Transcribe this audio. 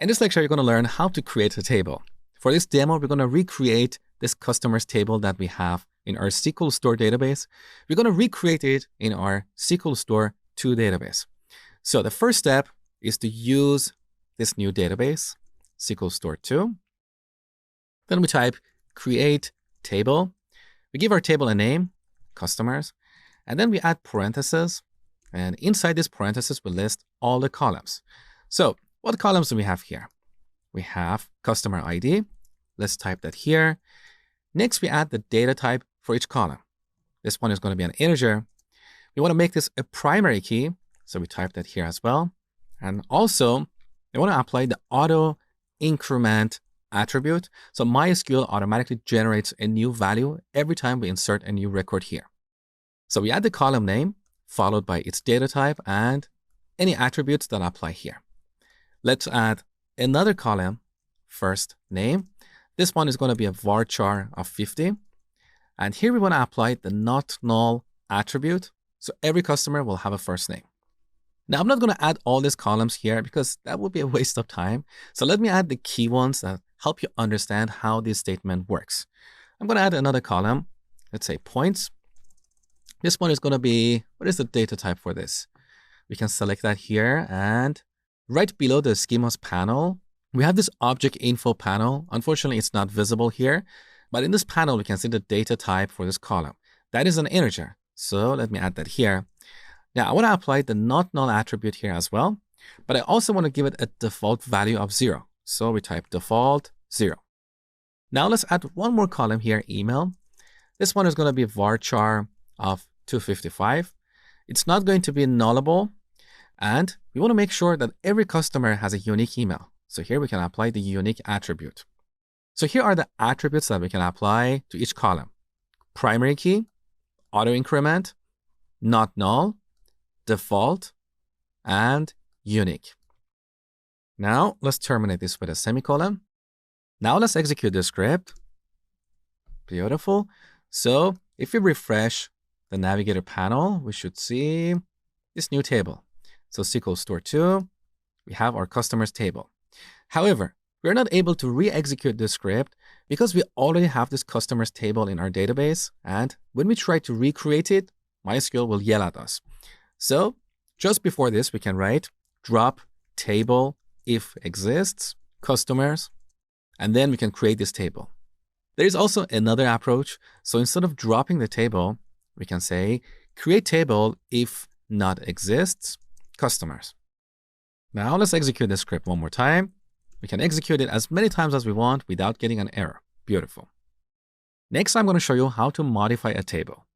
In this lecture, you're going to learn how to create a table. For this demo, we're going to recreate this customers table that we have in our SQL Store database. We're going to recreate it in our SQL Store 2 database. So the first step is to use this new database, SQL Store 2. Then we type create table. We give our table a name, customers, and then we add parentheses. And inside this parentheses, we list all the columns. So what columns do we have here? We have customer ID. Let's type that here. Next, we add the data type for each column. This one is going to be an integer. We want to make this a primary key. So we type that here as well. And also, we want to apply the auto increment attribute. So MySQL automatically generates a new value every time we insert a new record here. So we add the column name followed by its data type and any attributes that apply here. Let's add another column, first name. This one is going to be a varchar of 50. And here we want to apply the not null attribute. So every customer will have a first name. Now I'm not going to add all these columns here because that would be a waste of time. So let me add the key ones that help you understand how this statement works. I'm going to add another column. Let's say points. This one is going to be, what is the data type for this? We can select that here, and right below the schemas panel, we have this object info panel. Unfortunately, it's not visible here, but in this panel, we can see the data type for this column. That is an integer. So let me add that here. Now I want to apply the not null attribute here as well, but I also want to give it a default value of 0. So we type default 0. Now let's add one more column here, email. This one is going to be varchar of 255. It's not going to be nullable. And we want to make sure that every customer has a unique email. So here we can apply the unique attribute. So here are the attributes that we can apply to each column. Primary key, auto increment, not null, default, and unique. Now let's terminate this with a semicolon. Now let's execute the script. Beautiful. So if we refresh the navigator panel, we should see this new table. So SQL Store 2, we have our customers table. However, we're not able to re-execute this script because we already have this customers table in our database. And when we try to recreate it, MySQL will yell at us. So just before this, we can write drop table if exists, customers, and then we can create this table. There is also another approach. So instead of dropping the table, we can say create table if not exists, customers. Now let's execute the script one more time. We can execute it as many times as we want without getting an error. Beautiful. Next, I'm going to show you how to modify a table.